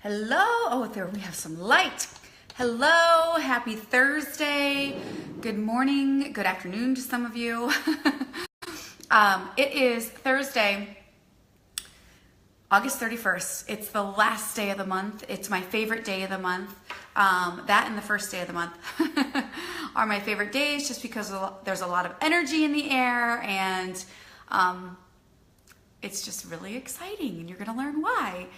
Hello. Oh, there we have some light. Hello. Happy Thursday. Good morning. Good afternoon to some of you. It is Thursday, August 31st. It's the last day of the month. It's my favorite day of the month. That and the first day of the month are my favorite days just because there's a lot of energy in the air and it's just really exciting and you're going to learn why.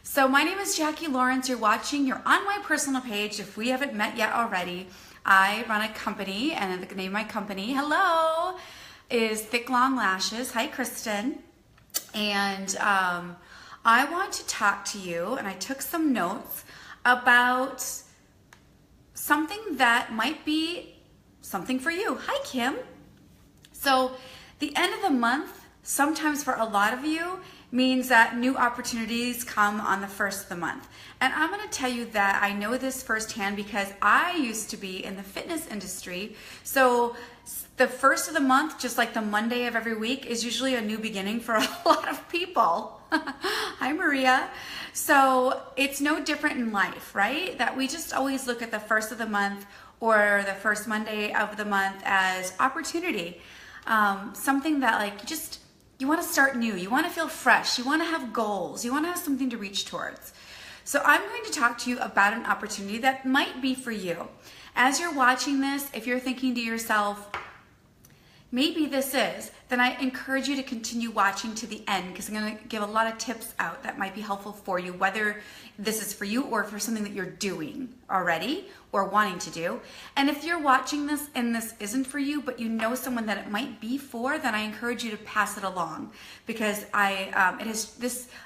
So my name is Jackie Lawrence. You're on my personal page. If we haven't met yet already, I run a company, and the name of my company, hello, is Thick Long Lashes. Hi, Kristen. And I want to talk to you, and I took some notes about something that might be something for you. Hi, Kim. So the end of the month, sometimes for a lot of you, means that new opportunities come on the first of the month. And I'm going to tell you that I know this firsthand because I used to be in the fitness industry. So the first of the month, just like the Monday of every week, is usually a new beginning for a lot of people. Hi, Maria. So it's no different in life, right? That we just always look at the first of the month or the first Monday of the month as opportunity. Something that you want to start new, you want to feel fresh, you want to have goals, you want to have something to reach towards. So I'm going to talk to you about an opportunity that might be for you. As you're watching this, if you're thinking to yourself, maybe this is, then I encourage you to continue watching to the end because I'm going to give a lot of tips out that might be helpful for you, whether this is for you or for something that you're doing already or wanting to do. And if you're watching this and this isn't for you, but you know someone that it might be for, then I encourage you to pass it along because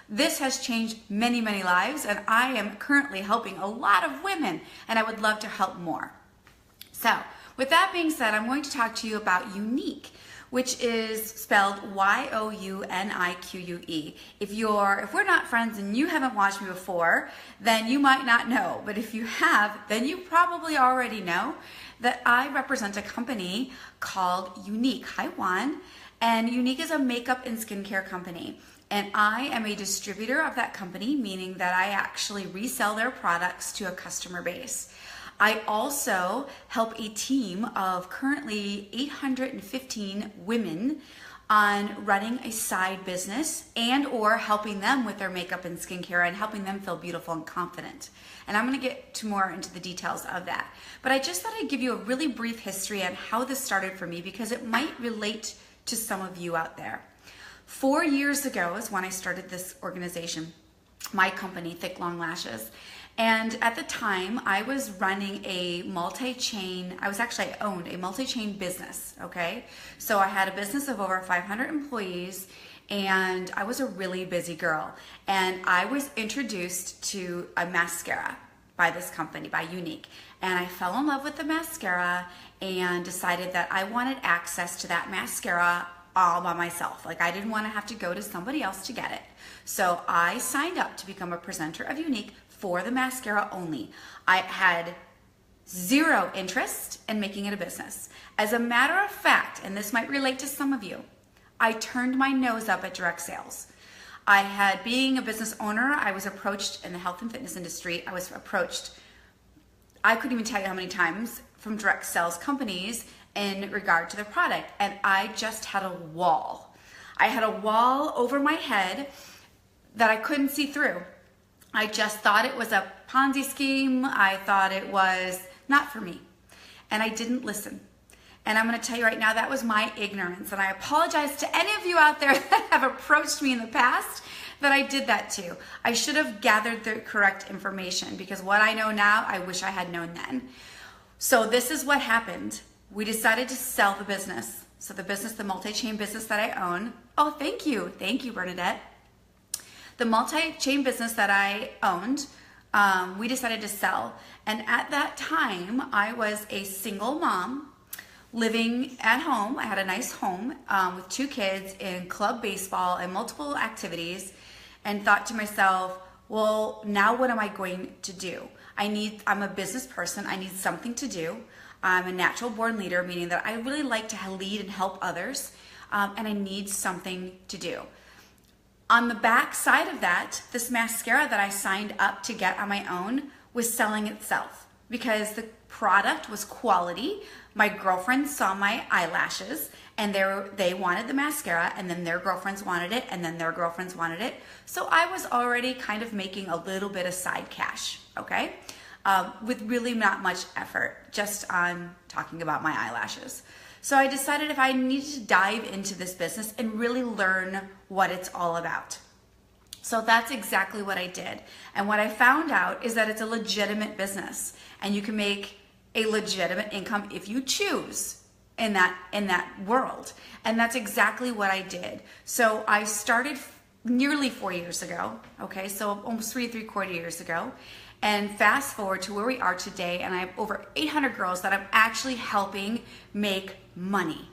this has changed many, many lives, and I am currently helping a lot of women, and I would love to help more. So with that being said, I'm going to talk to you about Younique, which is spelled Younique. If we're not friends and you haven't watched me before, then you might not know. But if you have, then you probably already know that I represent a company called Younique. Hi, Juan. And Younique is a makeup and skincare company. And I am a distributor of that company, meaning that I actually resell their products to a customer base. I also help a team of currently 815 women on running a side business and or helping them with their makeup and skincare and helping them feel beautiful and confident. And I'm going to get more into the details of that. But I just thought I'd give you a really brief history on how this started for me because it might relate to some of you out there. 4 years ago is when I started this organization, my company, Thick Long Lashes. And at the time, I was running I owned a multi-chain business, okay? So I had a business of over 500 employees, and I was a really busy girl. And I was introduced to a mascara by this company, by Younique. And I fell in love with the mascara and decided that I wanted access to that mascara all by myself. I didn't want to have to go to somebody else to get it. So I signed up to become a presenter of Younique for the mascara only. I had zero interest in making it a business. As a matter of fact, and this might relate to some of you, I turned my nose up at direct sales. Being a business owner, I was approached in the health and fitness industry. I couldn't even tell you how many times from direct sales companies in regard to their product. And I just had a wall. I had a wall over my head that I couldn't see through. I just thought it was a Ponzi scheme. I thought it was not for me. And I didn't listen. And I'm going to tell you right now, that was my ignorance. And I apologize to any of you out there that have approached me in the past that I did that to. I should have gathered the correct information because what I know now, I wish I had known then. So this is what happened. We decided to sell the business. So the multi-chain business that I own. Oh, thank you. Thank you, Bernadette. The multi-chain business that I owned, we decided to sell. And at that time, I was a single mom living at home. I had a nice home with 2 kids in club baseball and multiple activities, and thought to myself, well, now what am I going to do? I'm a business person. I need something to do. I'm a natural born leader, meaning that I really like to lead and help others, and I need something to do. On the back side of that, this mascara that I signed up to get on my own was selling itself because the product was quality. My girlfriends saw my eyelashes and they wanted the mascara, and then their girlfriends wanted it, and then their girlfriends wanted it. So I was already kind of making a little bit of side cash, okay? With really not much effort, just on talking about my eyelashes. So I decided if I needed to dive into this business and really learn what it's all about. So that's exactly what I did. And what I found out is that it's a legitimate business, and you can make a legitimate income if you choose in that world. And that's exactly what I did. So I started nearly 4 years ago, okay, so almost 3.75 years ago. And fast forward to where we are today, and I have over 800 girls that I'm actually helping make money.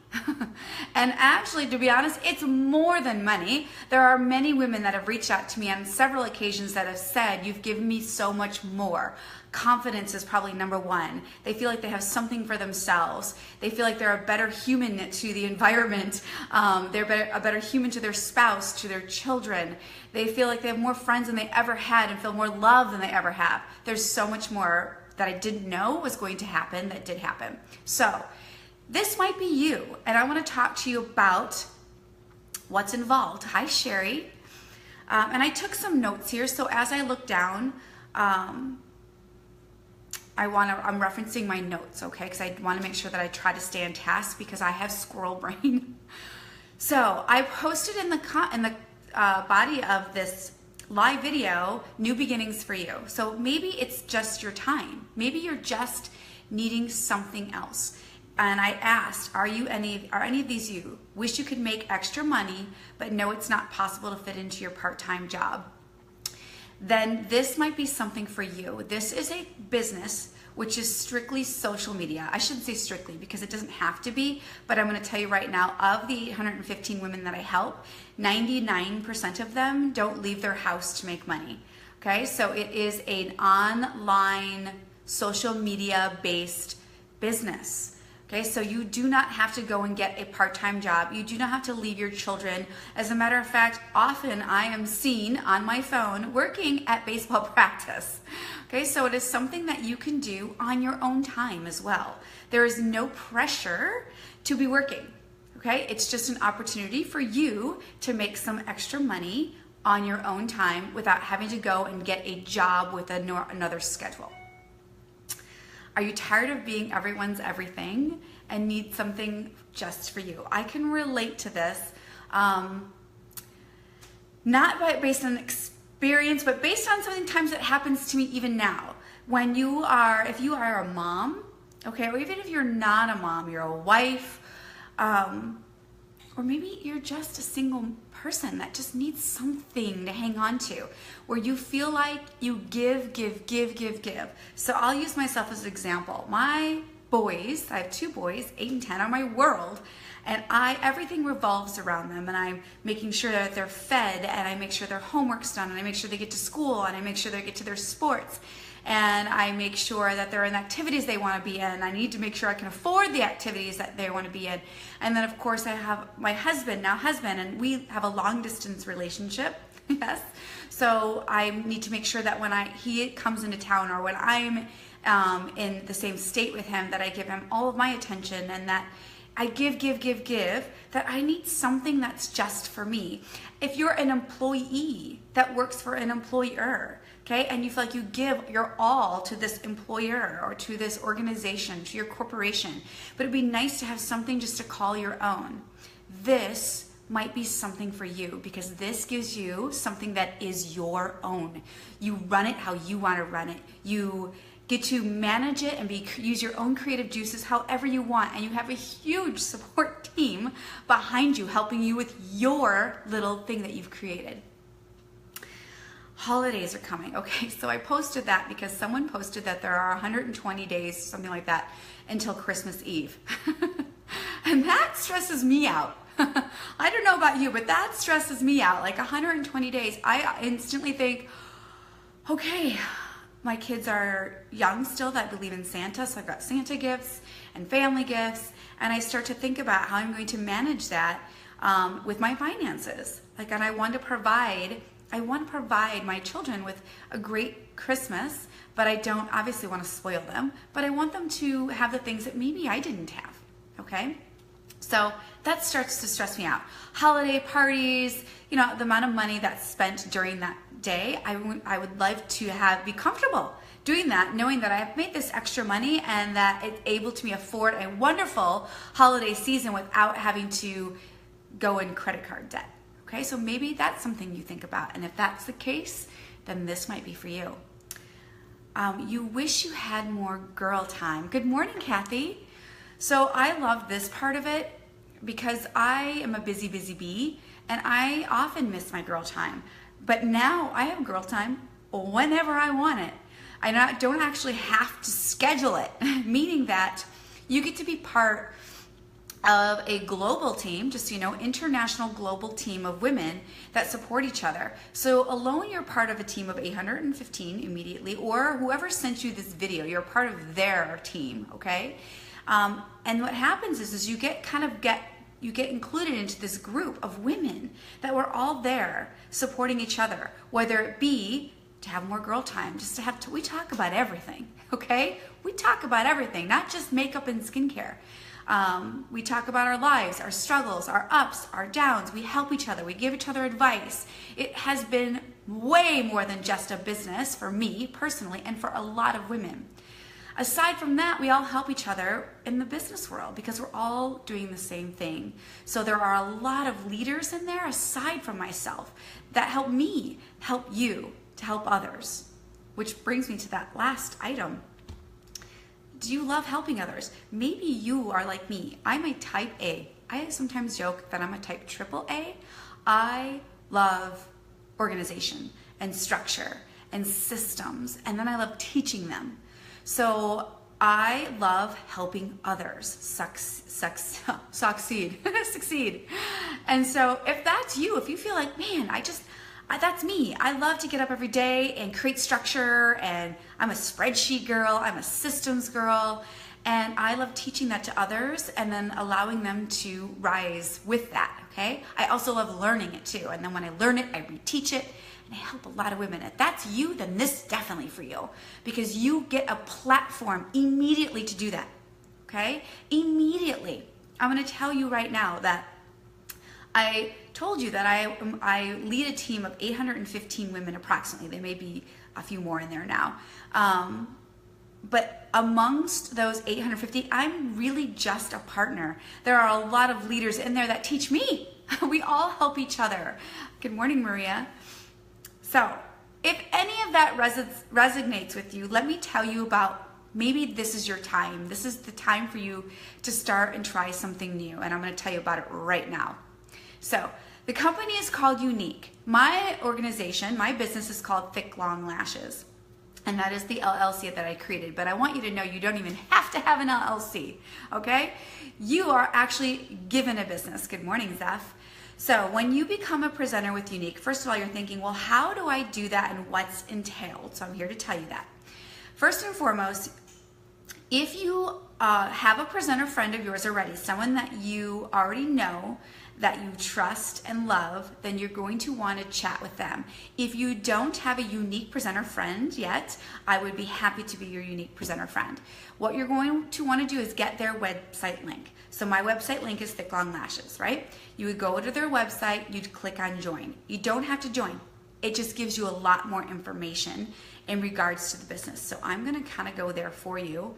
And actually, to be honest, it's more than money. There are many women that have reached out to me on several occasions that have said, you've given me so much more. Confidence is probably number one. They feel like they have something for themselves. They feel like they're a better human to the environment. They're a better human to their spouse, to their children. They feel like they have more friends than they ever had and feel more love than they ever have. There's so much more that I didn't know was going to happen that did happen. So this might be you, and I want to talk to you about what's involved. Hi, Sherry. And I took some notes here, so as I look down, I'm referencing my notes, okay? Because I want to make sure that I try to stay on task because I have squirrel brain. So I posted in the body of this live video, new beginnings for you. So maybe it's just your time. Maybe you're just needing something else. And I asked, are any of these you? Wish you could make extra money, but know it's not possible to fit into your part-time job. Then this might be something for you. This is a business which is strictly social media. I shouldn't say strictly because it doesn't have to be, but I'm gonna tell you right now, of the 815 women that I help, 99% of them don't leave their house to make money. Okay, so it is an online social media based business. Okay, so you do not have to go and get a part-time job. You do not have to leave your children. As a matter of fact, often I am seen on my phone working at baseball practice. Okay, so it is something that you can do on your own time as well. There is no pressure to be working. Okay, it's just an opportunity for you to make some extra money on your own time without having to go and get a job with another schedule. Are you tired of being everyone's everything and need something just for you? I can relate to this, not based on experience, but based on sometimes that happens to me even now. If you are a mom, okay, or even if you're not a mom, you're a wife, or maybe you're just a single person that just needs something to hang on to, where you feel like you give. So I'll use myself as an example. My boys, I have 2 boys, 8 and 10, are my world, and everything revolves around them, and I'm making sure that they're fed, and I make sure their homework's done, and I make sure they get to school, and I make sure they get to their sports, and I make sure that they're in the activities they want to be in. I need to make sure I can afford the activities that they want to be in. And then of course I have my husband, and we have a long distance relationship. Yes. So I need to make sure that when he comes into town, or when I'm in the same state with him, that I give him all of my attention, and that I give, that I need something that's just for me. If you're an employee that works for an employer, okay, and you feel like you give your all to this employer or to this organization, to your corporation, but it'd be nice to have something just to call your own. This might be something for you, because this gives you something that is your own. You run it how you want to run it. You get to manage it and use your own creative juices however you want, and you have a huge support team behind you helping you with your little thing that you've created. Holidays are coming. Okay, so I posted that because someone posted that there are 120 days, something like that, until Christmas Eve. And that stresses me out. I don't know about you, but that stresses me out. Like 120 days, I instantly think, okay, my kids are young still that believe in Santa, so I've got Santa gifts and family gifts, and I start to think about how I'm going to manage that. with my finances. Like, and I want to provide my children with a great Christmas, but I don't obviously want to spoil them, but I want them to have the things that maybe I didn't have, okay? So that starts to stress me out. Holiday parties, you know, the amount of money that's spent during that day, I would love to be comfortable doing that, knowing that I have made this extra money and that it's able to me afford a wonderful holiday season without having to go in credit card debt. Okay, so maybe that's something you think about. And if that's the case, then this might be for you. You wish you had more girl time. Good morning, Kathy. So I love this part of it because I am a busy bee and I often miss my girl time. But now I have girl time whenever I want it. I don't actually have to schedule it, meaning that you get to be part of a global team, just so you know, international global team of women that support each other. So alone you're part of a team of 815 immediately, or whoever sent you this video, you're part of their team, okay? And what happens is you get included into this group of women that we're all there supporting each other, whether it be to have more girl time, just to we talk about everything, okay? We talk about everything, not just makeup and skincare. We talk about our lives, our struggles, our ups, our downs. We help each other. We give each other advice. It has been way more than just a business for me personally and for a lot of women. Aside from that, we all help each other in the business world because we're all doing the same thing. So there are a lot of leaders in there aside from myself that help me help you to help others, which brings me to that last item. Do you love helping others? Maybe you are like me. I'm a type A. I sometimes joke that I'm a type triple A. I love organization and structure and systems, and then I love teaching them. So I love helping others succeed. Succeed. And so if that's you, if you feel like, man, that's me. I love to get up every day and create structure, and I'm a spreadsheet girl, I'm a systems girl, and I love teaching that to others and then allowing them to rise with that, okay? I also love learning it too, and then when I learn it, I reteach it, and I help a lot of women. If that's you, then this is definitely for you because you get a platform immediately to do that, okay? Immediately. I'm gonna tell you right now that I told you that I lead a team of 815 women approximately. There may be a few more in there now. But amongst those 850, I'm really just a partner. There are a lot of leaders in there that teach me. We all help each other. Good morning, Maria. So if any of that resonates with you, let me tell you about maybe this is your time. This is the time for you to start and try something new. And I'm going to tell you about it right now. So the company is called Younique. My organization, my business is called Thick Long Lashes. And that is the LLC that I created. But I want you to know you don't even have to have an LLC, okay? You are actually given a business. Good morning, Zeph. So when you become a presenter with Younique, first of all, you're thinking, well, how do I do that and what's entailed? So I'm here to tell you that. First and foremost, if you have a presenter friend of yours already, someone that you already know, that you trust and love, then you're going to want to chat with them. If you don't have a Younique presenter friend yet, I would be happy to be your Younique presenter friend. What you're going to want to do is get their website link. So my website link is Thick Long Lashes, right? You would go to their website, you'd click on join. You don't have to join. It just gives you a lot more information in regards to the business. So I'm going to kind of go there for you.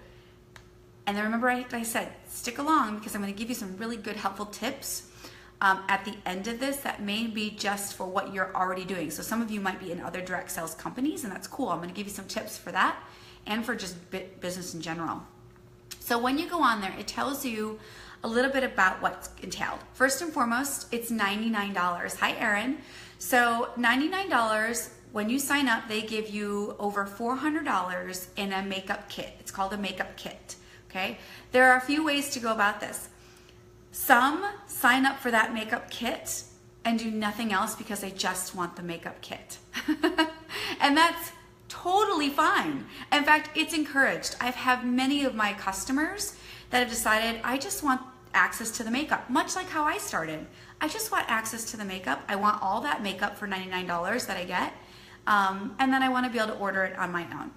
And then remember I said, stick along because I'm going to give you some really good helpful tips at the end of this that may be just for what you're already doing. So some of you might be in other direct sales companies, and that's cool. I'm going to give you some tips for that and for just business in general. So when you go on there, it tells you a little bit about what's entailed. First and foremost, it's $99. Hi, Erin. So $99, when you sign up, they give you over $400 in a makeup kit. It's called a makeup kit, okay? There are a few ways to go about this. Some sign up for that makeup kit and do nothing else because they just want the makeup kit. And that's totally fine. In fact, it's encouraged. I've had many of my customers that have decided, I just want access to the makeup, much like how I started. I just want access to the makeup. I want all that makeup for $99 that I get. And then I want to be able to order it on my own.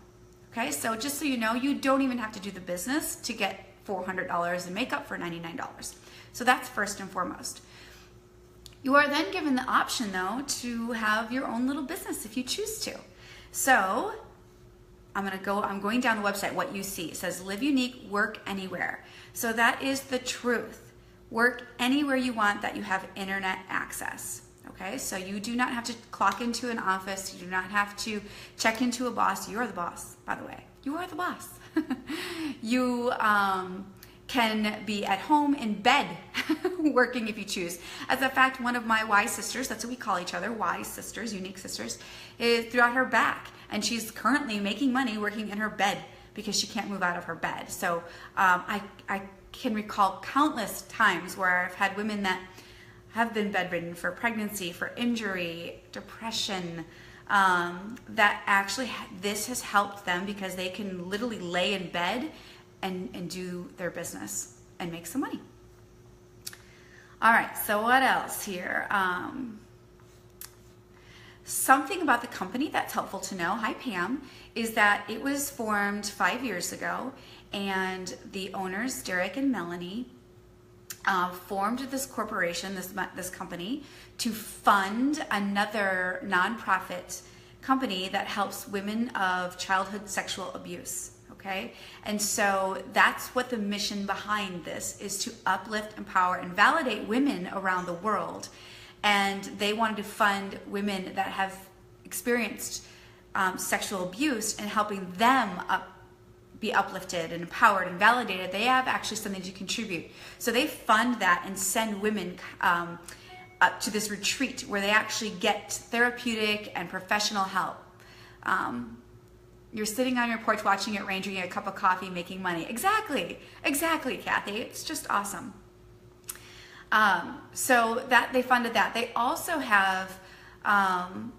Okay, so just so you know, you don't even have to do the business to get $400 in makeup for $99. So that's first and foremost. You are then given the option though to have your own little business if you choose to. So I'm going down the website, what you see. It says live unique, work anywhere. So that is the truth. Work anywhere you want that you have internet access. Okay, so you do not have to clock into an office. You do not have to check into a boss. You are the boss, by the way. You are the boss. You can be at home in bed working if you choose. As a fact, one of my Y sisters, that's what we call each other, Y sisters, unique sisters, is throughout her back. And she's currently making money working in her bed because she can't move out of her bed. So I can recall countless times where I've had women that have been bedridden for pregnancy, for injury, depression, that actually this has helped them because they can literally lay in bed and do their business and make some money. All right, so what else here? Something about the company that's helpful to know, hi Pam, is that it was formed 5 years ago, and the owners, Derek and Melanie, formed this corporation, this company, to fund another nonprofit company that helps women of childhood sexual abuse. Okay, and so that's what the mission behind this is, to uplift, empower, and validate women around the world. And they wanted to fund women that have experienced sexual abuse and helping them be uplifted and empowered and validated. They have actually something to contribute. So they fund that and send women up to this retreat where they actually get therapeutic and professional help. You're sitting on your porch watching it rain, drinking a cup of coffee, making money. Exactly, Kathy. It's just awesome. So that they funded that. They also have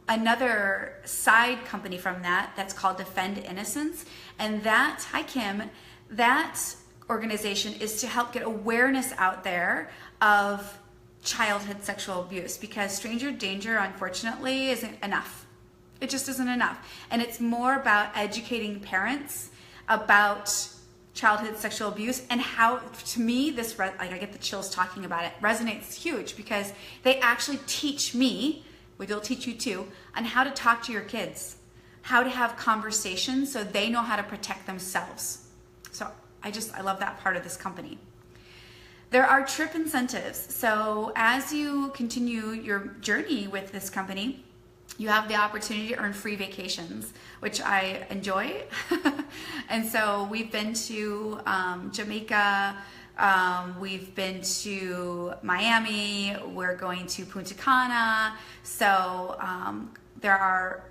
another side company from that's called Defend Innocence. And that, hi Kim, that organization is to help get awareness out there of childhood sexual abuse, because stranger danger, unfortunately, isn't enough. It just isn't enough. And it's more about educating parents about childhood sexual abuse, and how, to me, this, like, I get the chills talking about it, resonates huge, because they actually teach me, which they'll teach you too, on how to talk to your kids, how to have conversations so they know how to protect themselves. So I love that part of this company. There are trip incentives. So as you continue your journey with this company, you have the opportunity to earn free vacations, which I enjoy. And so we've been to Jamaica, we've been to Miami, we're going to Punta Cana. So there are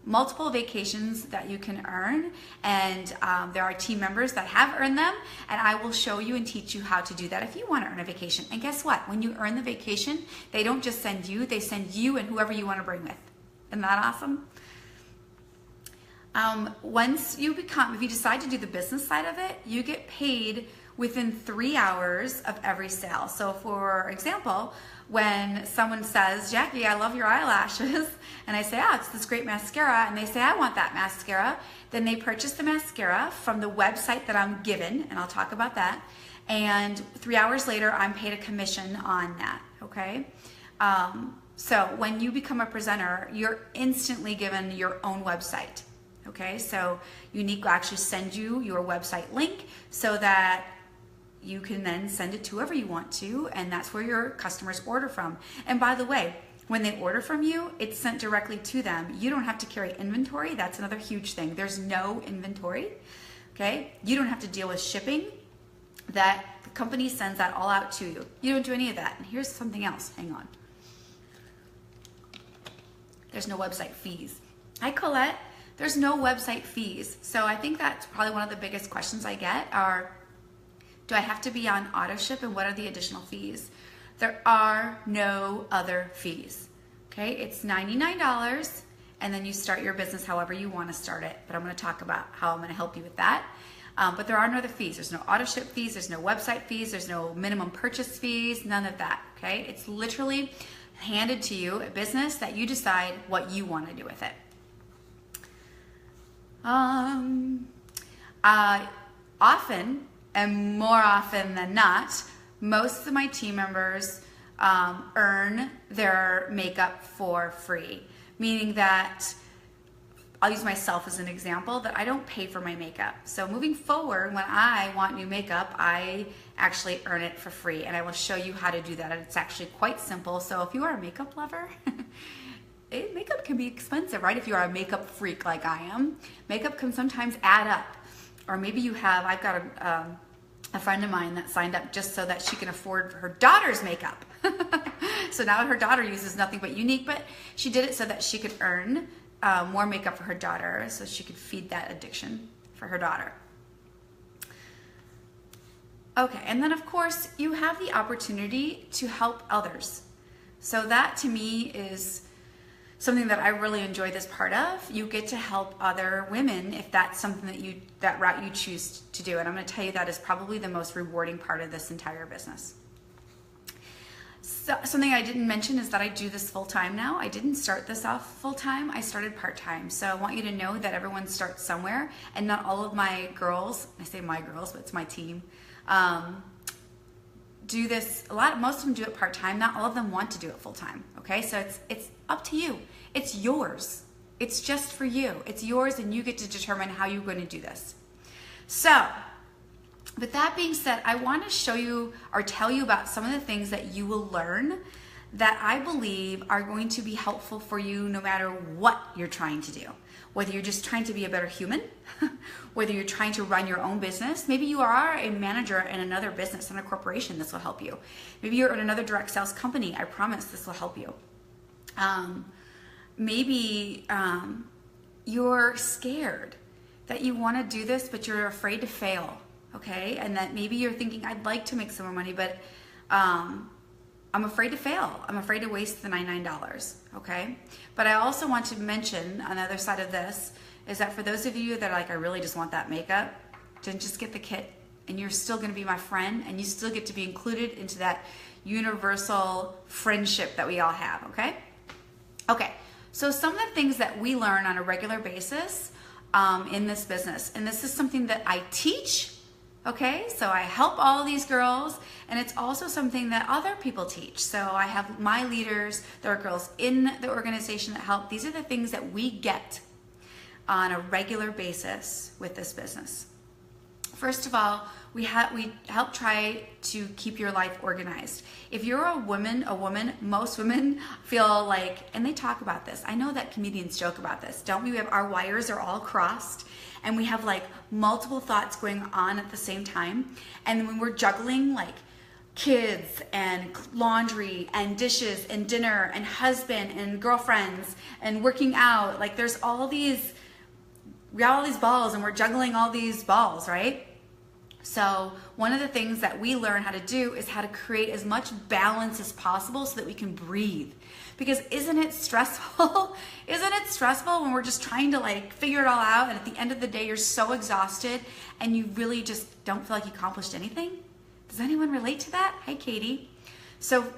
multiple vacations that you can earn, and there are team members that have earned them, and I will show you and teach you how to do that if you want to earn a vacation. And guess what? When you earn the vacation, they don't just send you, they send you and whoever you want to bring with. Isn't that awesome? Once you if you decide to do the business side of it, you get paid within 3 hours of every sale. So for example, when someone says, Jackie, I love your eyelashes, and I say, it's this great mascara, and they say, I want that mascara, then they purchase the mascara from the website that I'm given, and I'll talk about that, and 3 hours later, I'm paid a commission on that, okay? So when you become a presenter, you're instantly given your own website, okay? So Unique will actually send you your website link so that you can then send it to whoever you want to, and that's where your customers order from. And by the way, when they order from you, it's sent directly to them. You don't have to carry inventory. That's another huge thing. There's no inventory, okay? You don't have to deal with shipping. That the company sends that all out to you. You don't do any of that. And here's something else. Hang on. There's no website fees. Hi, Colette. There's no website fees. So I think that's probably one of the biggest questions I get are, do I have to be on auto ship, and what are the additional fees? There are no other fees, okay? It's $99, and then you start your business however you want to start it, but I'm going to talk about how I'm going to help you with that. But there are no other fees. There's no auto ship fees. There's no website fees. There's no minimum purchase fees. None of that. Okay. It's literally handed to you, a business that you decide what you want to do with it. Often, and more often than not, most of my team members earn their makeup for free, meaning that I'll use myself as an example, that I don't pay for my makeup. So moving forward, when I want new makeup, I actually earn it for free, and I will show you how to do that. It's actually quite simple. So if you are a makeup lover, makeup can be expensive, right? If you are a makeup freak like I am, makeup can sometimes add up. Or maybe you have, I've got a friend of mine that signed up just so that she can afford her daughter's makeup. So now her daughter uses nothing but Younique, but she did it so that she could earn more makeup for her daughter, so she could feed that addiction for her daughter. Okay, and then of course you have the opportunity to help others. So that to me is something that I really enjoy this part of. You get to help other women if that's something that route you choose to do. And I'm going to tell you that is probably the most rewarding part of this entire business. So, something I didn't mention is that I do this full time now. I didn't start this off full time. I started part time. So I want you to know that everyone starts somewhere, and not all of my girls, I say my girls, but it's my team, do this. Most of them do it part time. Not all of them want to do it full time. Okay, so it's up to you. It's yours. It's just for you. It's yours, and you get to determine how you're going to do this. So, with that being said, I want to show you or tell you about some of the things that you will learn that I believe are going to be helpful for you no matter what you're trying to do. Whether you're just trying to be a better human, whether you're trying to run your own business, maybe you are a manager in another business, in a corporation, this will help you. Maybe you're in another direct sales company, I promise this will help you. Maybe you're scared that you want to do this, but you're afraid to fail, okay? And that maybe you're thinking, I'd like to make some more money, but I'm afraid to fail. I'm afraid to waste the $99, okay? But I also want to mention, on the other side of this, is that for those of you that are like, I really just want that makeup, then just get the kit, and you're still gonna be my friend, and you still get to be included into that universal friendship that we all have, okay? Okay, so some of the things that we learn on a regular basis in this business, and this is something that I teach, okay? So I help all of these girls, and it's also something that other people teach. So I have my leaders, there are girls in the organization that help. These are the things that we get on a regular basis with this business. First of all, we help try to keep your life organized. If you're a woman, most women feel like, and they talk about this, I know that comedians joke about this, don't we? We have our wires are all crossed, and we have like multiple thoughts going on at the same time. And when we're juggling like kids and laundry and dishes and dinner and husband and girlfriends and working out, like we got all these balls, and we're juggling all these balls, right? So one of the things that we learn how to do is how to create as much balance as possible so that we can breathe. Because isn't it stressful? Isn't it stressful when we're just trying to like figure it all out, and at the end of the day you're so exhausted and you really just don't feel like you accomplished anything? Does anyone relate to that? Hi, Katie. So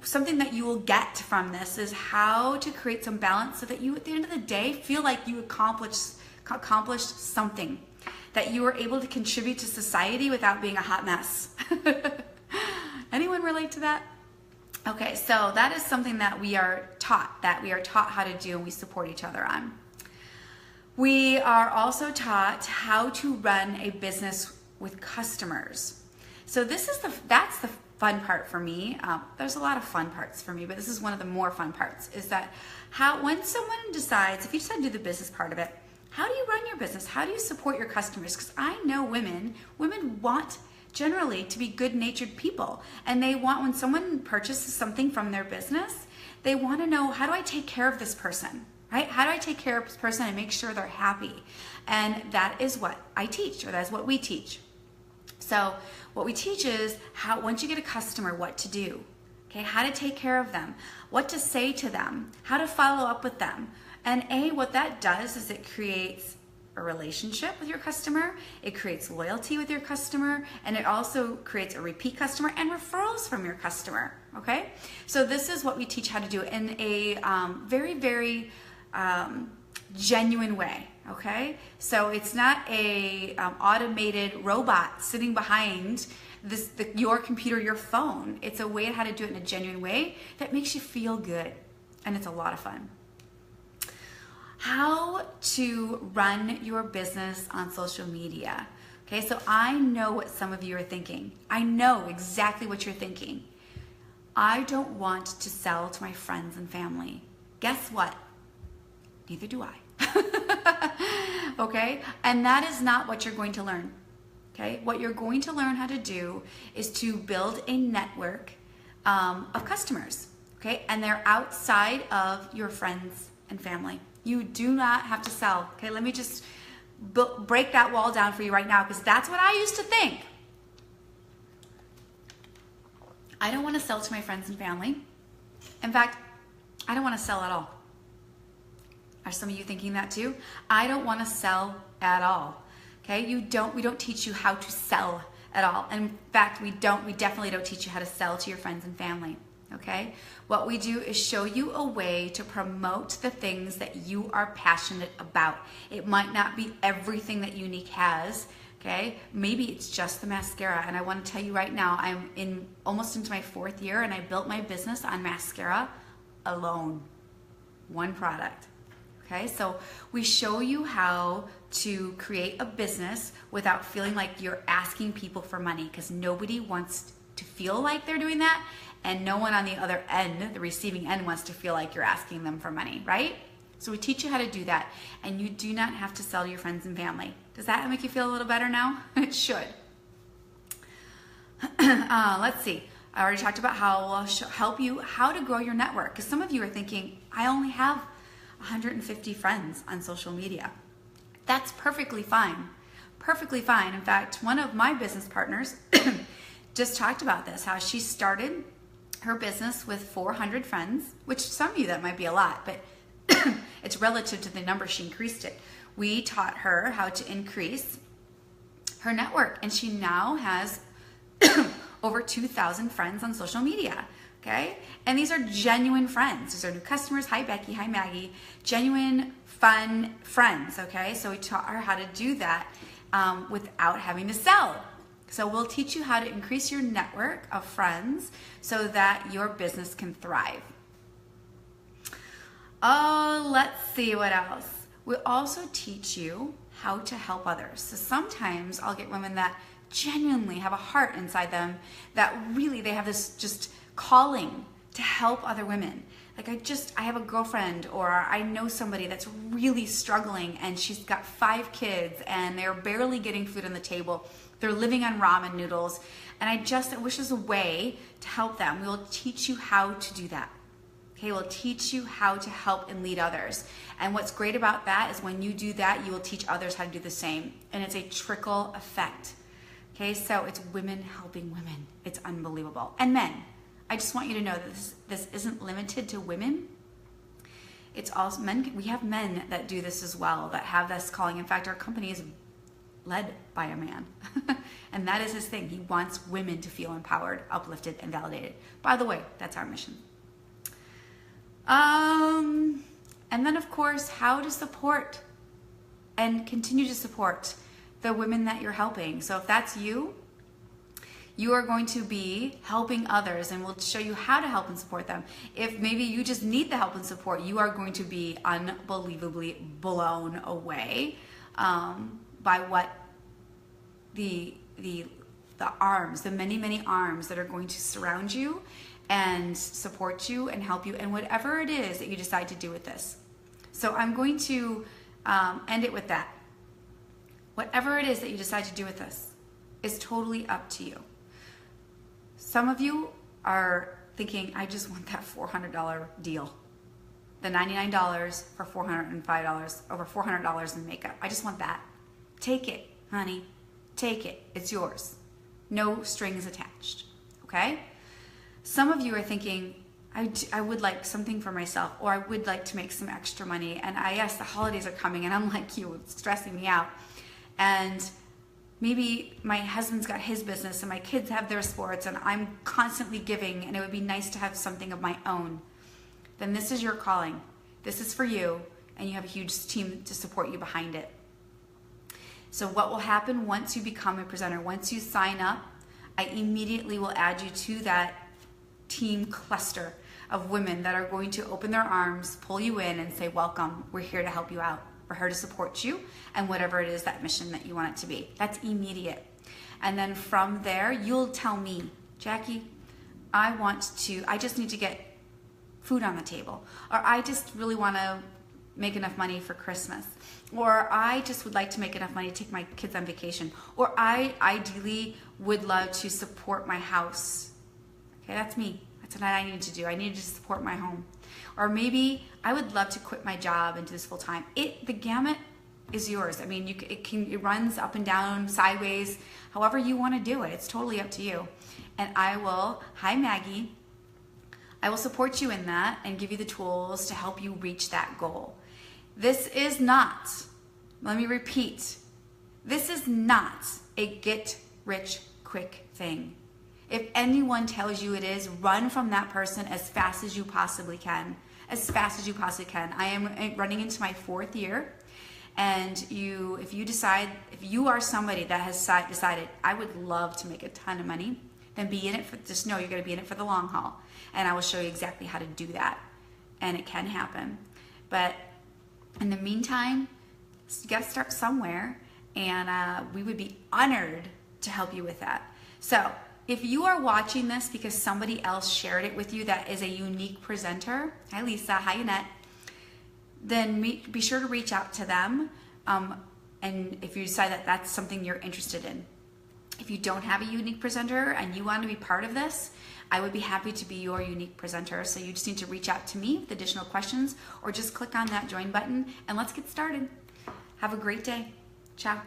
something that you will get from this is how to create some balance so that you at the end of the day feel like you accomplished something, that you were able to contribute to society without being a hot mess. Anyone relate to that? Okay, so that is something that we are taught how to do, and we support each other on. We are also taught how to run a business with customers. So that's the fun part for me. There's a lot of fun parts for me, but this is one of the more fun parts, is that when someone decides, if you decide to do the business part of it, how do you run your business? How do you support your customers? Because I know women want generally to be good-natured people, and they want, when someone purchases something from their business, they want to know, how do I take care of this person, right? How do I take care of this person and make sure they're happy? And that is what I teach, or that's what we teach. So what we teach is once you get a customer, what to do, okay? How to take care of them, what to say to them, how to follow up with them. And what that does is it creates a relationship with your customer, it creates loyalty with your customer, and it also creates a repeat customer and referrals from your customer, okay? So this is what we teach how to do in a very, very genuine way, okay? So it's not a automated robot sitting behind your computer, your phone. It's a way how to do it in a genuine way that makes you feel good, and it's a lot of fun. How to run your business on social media. Okay, so I know what some of you are thinking. I know exactly what you're thinking. I don't want to sell to my friends and family. Guess what? Neither do I. Okay, and that is not what you're going to learn. Okay, what you're going to learn how to do is to build a network of customers. Okay, and they're outside of your friends and family. You do not have to sell. Okay, let me just break that wall down for you right now, because that's what I used to think. I don't want to sell to my friends and family. In fact, I don't want to sell at all. Are some of you thinking that too? I don't want to sell at all. Okay, we don't teach you how to sell at all. In fact, we definitely don't teach you how to sell to your friends and family. Okay, what we do is show you a way to promote the things that you are passionate about. It might not be everything that Younique has. Okay, maybe it's just the mascara, and I want to tell you right now, I'm almost into my 4th year, and I built my business on mascara alone, one product. Okay, so we show you how to create a business without feeling like you're asking people for money, because nobody wants to feel like they're doing that, and no one on the other end, the receiving end, wants to feel like you're asking them for money, right? So we teach you how to do that, and you do not have to sell to your friends and family. Does that make you feel a little better now? It should. Let's see. I already talked about how I'll help you how to grow your network, because some of you are thinking, I only have 150 friends on social media. That's perfectly fine. Perfectly fine. In fact, one of my business partners just talked about this, how she started her business with 400 friends, which some of you that might be a lot, but it's relative to the number she increased it. We taught her how to increase her network, and she now has over 2,000 friends on social media. Okay, and these are genuine friends. These are new customers. Hi Becky, hi Maggie. Genuine, fun friends. Okay, so we taught her how to do that without having to sell. So we'll teach you how to increase your network of friends so that your business can thrive. Oh, let's see what else. We also teach you how to help others. So sometimes I'll get women that genuinely have a heart inside them, that really they have this just calling to help other women. Like I have a girlfriend, or I know somebody that's really struggling, and she's got 5 kids and they're barely getting food on the table. They're living on ramen noodles, and I wish there's a way to help them. We will teach you how to do that. Okay, we'll teach you how to help and lead others. And what's great about that is when you do that, you will teach others how to do the same. And it's a trickle effect. Okay, so it's women helping women. It's unbelievable. And men. I just want you to know that this isn't limited to women. It's also men. We have men that do this as well, that have this calling. In fact, our company is led by a man. And that is his thing. He wants women to feel empowered, uplifted, and validated. By the way, that's our mission. And then of course, how to support and continue to support the women that you're helping. So if that's you, you are going to be helping others, and we'll show you how to help and support them. If maybe you just need the help and support, you are going to be unbelievably blown away by what the arms, the many, many arms that are going to surround you and support you and help you, and whatever it is that you decide to do with this. So I'm going to end it with that. Whatever it is that you decide to do with this is totally up to you. Some of you are thinking, I just want that $400 deal. The $99 for $405, over $400 in makeup. I just want that. Take it, honey. Take it. It's yours. No strings attached. Okay? Some of you are thinking, I would like something for myself, or I would like to make some extra money. And yes, the holidays are coming, and I'm like you, it's stressing me out. And maybe my husband's got his business and my kids have their sports and I'm constantly giving, and it would be nice to have something of my own. Then this is your calling. This is for you, and you have a huge team to support you behind it. So what will happen once you become a presenter, once you sign up, I immediately will add you to that team cluster of women that are going to open their arms, pull you in, and say, welcome, we're here to help you out. We're here to support you and whatever it is, that mission that you want it to be. That's immediate. And then from there, you'll tell me, Jackie, I just need to get food on the table, or I just really want to make enough money for Christmas, or I just would like to make enough money to take my kids on vacation, or I ideally would love to support my house. Okay, that's me. That's what I need to do. I need to support my home. Or maybe I would love to quit my job and do this full time. The gamut is yours. I mean, it runs up and down, sideways, however you want to do it. It's totally up to you. And hi Maggie, I will support you in that and give you the tools to help you reach that goal. This is not, let me repeat, this is not a get rich quick thing. If anyone tells you it is, run from that person as fast as you possibly can. As fast as you possibly can. I am running into my 4th year, and if you are somebody that has decided, I would love to make a ton of money, then just know you're going to be in it for the long haul. And I will show you exactly how to do that. And it can happen. But in the meantime, you got to start somewhere, and we would be honored to help you with that. So if you are watching this because somebody else shared it with you that is a unique presenter, hi Lisa, hi Annette, then be sure to reach out to them, and if you decide that that's something you're interested in. If you don't have a unique presenter and you want to be part of this, I would be happy to be your unique presenter. So you just need to reach out to me with additional questions, or just click on that join button and let's get started. Have a great day. Ciao.